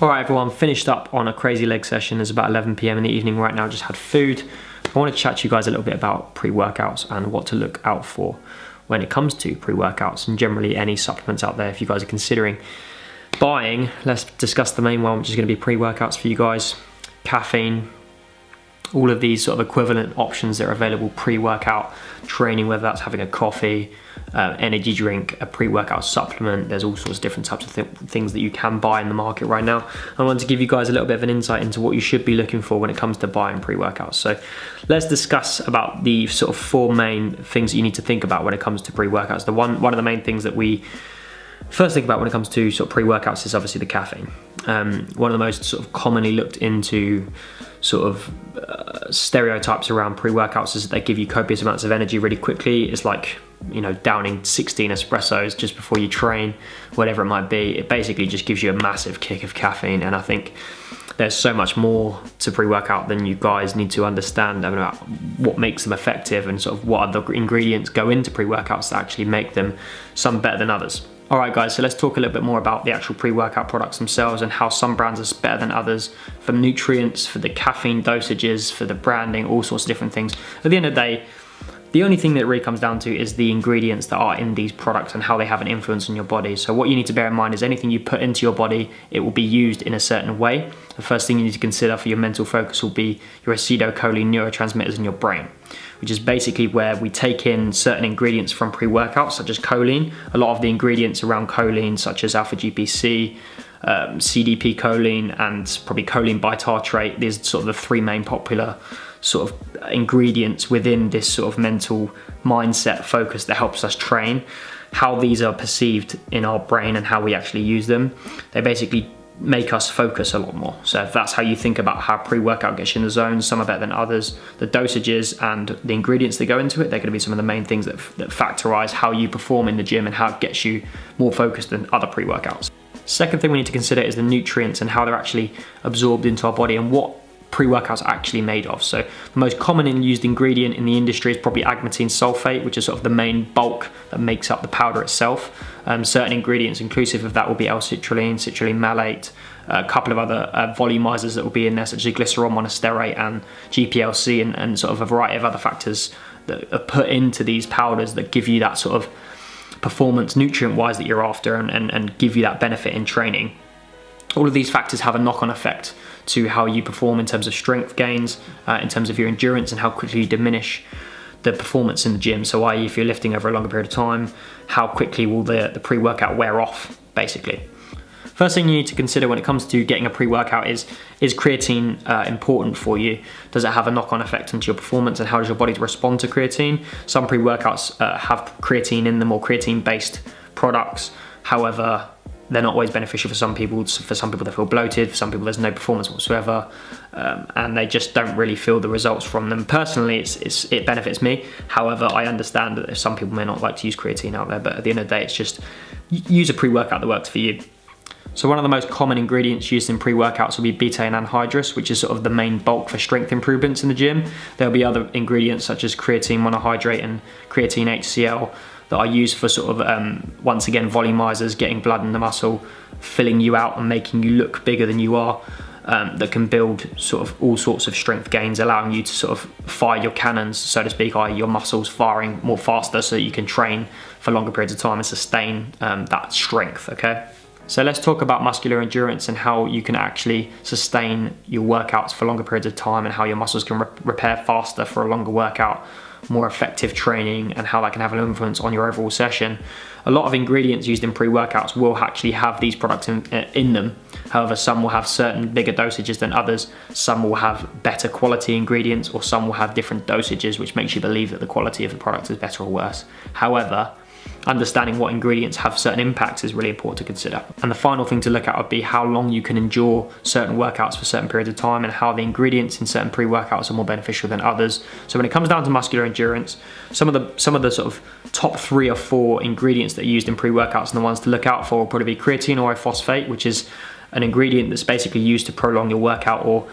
Alright everyone, finished up on a crazy leg session. It's about 11 PM in the evening right now, just had food. I want to chat to you guys a little bit about pre-workouts and what to look out for when it comes to pre-workouts and generally any supplements out there if you guys are considering buying. Let's discuss the main one, which is going to be pre-workouts for you guys. Caffeine, all of these sort of equivalent options that are available pre-workout training, whether that's having a coffee, energy drink, a pre-workout supplement. There's all sorts of different types of things that you can buy in the market right now. I want to give you guys a little bit of an insight into what you should be looking for when it comes to buying pre-workouts. So let's discuss about the sort of four main things that you need to think about when it comes to pre-workouts. One of the main things that we first think about when it comes to sort of pre-workouts is obviously the caffeine. One of the most sort of commonly looked into sort of stereotypes around pre-workouts is that they give you copious amounts of energy really quickly. It's like, you know, downing 16 espressos just before you train, whatever it might be. It basically just gives you a massive kick of caffeine, and I think there's so much more to pre-workout than you guys need to understand about what makes them effective and sort of what other ingredients go into pre-workouts that actually make them some better than others. Alright guys, so let's talk a little bit more about the actual pre-workout products themselves and how some brands are better than others for nutrients, for the caffeine dosages, for the branding, all sorts of different things. At the end of the day, the only thing that it really comes down to is the ingredients that are in these products and how they have an influence on your body. So what you need to bear in mind is anything you put into your body, it will be used in a certain way. The first thing you need to consider for your mental focus will be your acetylcholine neurotransmitters in your brain, which is basically where we take in certain ingredients from pre-workouts, such as choline. A lot of the ingredients around choline, such as alpha-GPC, CDP choline, and probably choline bitartrate. These are sort of the three main popular sort of ingredients within this sort of mental mindset focus that helps us train. How these are perceived in our brain and how we actually use them, they basically make us focus a lot more. So if that's how you think about how pre-workout gets you in the zone, some are better than others. The dosages and the ingredients that go into it, they're going to be some of the main things that factorize how you perform in the gym and how it gets you more focused than other pre-workouts. Second thing we need to consider is the nutrients and how they're actually absorbed into our body and what pre-workouts are actually made of. So the most common used ingredient in the industry is probably agmatine sulfate, which is sort of the main bulk that makes up the powder itself. Certain ingredients inclusive of that will be L-citrulline, citrulline malate, a couple of other volumizers that will be in there, such as glycerol monosterate and GPLC, and sort of a variety of other factors that are put into these powders that give you that sort of performance nutrient-wise that you're after and give you that benefit in training. All of these factors have a knock-on effect to how you perform in terms of strength gains, in terms of your endurance and how quickly you diminish the performance in the gym. So i.e. if you're lifting over a longer period of time, how quickly will the pre-workout wear off, basically. First thing you need to consider when it comes to getting a pre-workout is creatine important for you? Does it have a knock-on effect into your performance, and how does your body respond to creatine? Some pre-workouts have creatine in them or creatine-based products. However, they're not always beneficial for some people. For some people they feel bloated, for some people there's no performance whatsoever, and they just don't really feel the results from them. Personally, it benefits me. However, I understand that some people may not like to use creatine out there, but at the end of the day, it's just use a pre-workout that works for you. So one of the most common ingredients used in pre-workouts will be betaine anhydrous, which is sort of the main bulk for strength improvements in the gym. There'll be other ingredients such as creatine monohydrate and creatine HCl that are used for sort of, once again, volumizers, getting blood in the muscle, filling you out and making you look bigger than you are, that can build sort of all sorts of strength gains, allowing you to sort of fire your cannons, so to speak, i.e. your muscles firing more faster so that you can train for longer periods of time and sustain that strength, okay? So let's talk about muscular endurance and how you can actually sustain your workouts for longer periods of time and how your muscles can repair faster for a longer workout, more effective training, and how that can have an influence on your overall session. A lot of ingredients used in pre-workouts will actually have these products in them. However, some will have certain bigger dosages than others. Some will have better quality ingredients, or some will have different dosages, which makes you believe that the quality of the product is better or worse. However, understanding what ingredients have certain impacts is really important to consider. And the final thing to look at would be how long you can endure certain workouts for certain periods of time, and how the ingredients in certain pre-workouts are more beneficial than others. So when it comes down to muscular endurance, some of the sort of top 3 or 4 ingredients that are used in pre-workouts and the ones to look out for will probably be creatine orophosphate, which is an ingredient that's basically used to prolong your workout or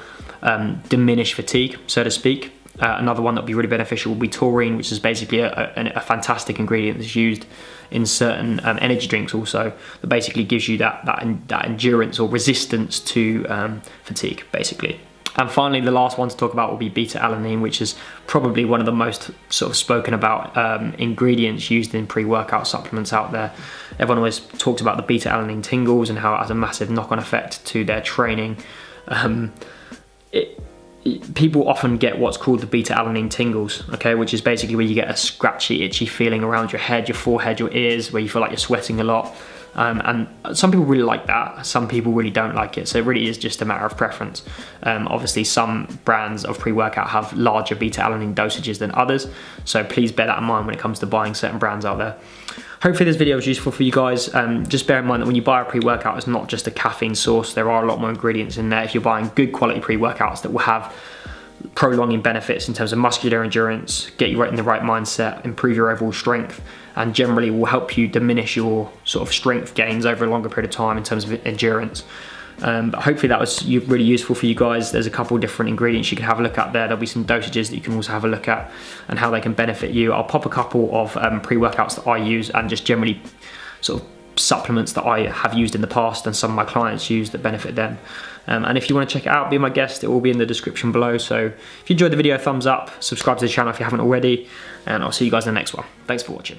diminish fatigue, so to speak. Another one that would be really beneficial would be taurine, which is basically a fantastic ingredient that's used in certain energy drinks also, that basically gives you that endurance or resistance to fatigue, basically. And finally, the last one to talk about will be beta-alanine, which is probably one of the most sort of spoken about ingredients used in pre-workout supplements out there. Everyone always talks about the beta-alanine tingles and how it has a massive knock-on effect to their training. People often get what's called the beta-alanine tingles, okay, which is basically where you get a scratchy, itchy feeling around your head, your forehead, your ears, where you feel like you're sweating a lot. And some people really like that, some people really don't like it, so it really is just a matter of preference. Obviously some brands of pre-workout have larger beta-alanine dosages than others, so please bear that in mind when it comes to buying certain brands out there. Hopefully this video was useful for you guys. Just bear in mind that when you buy a pre-workout, it's not just a caffeine source, there are a lot more ingredients in there. If you're buying good quality pre-workouts that will have prolonging benefits in terms of muscular endurance, get you right in the right mindset, improve your overall strength, and generally will help you diminish your sort of strength gains over a longer period of time in terms of endurance. But hopefully that was really useful for you guys. There's a couple of different ingredients you can have a look at there. There'll be some dosages that you can also have a look at and how they can benefit you. I'll pop a couple of pre-workouts that I use and just generally sort of supplements that I have used in the past and some of my clients use that benefit them. And if you want to check it out, be my guest, it will be in the description below. So if you enjoyed the video, thumbs up, subscribe to the channel if you haven't already, and I'll see you guys in the next one. Thanks for watching.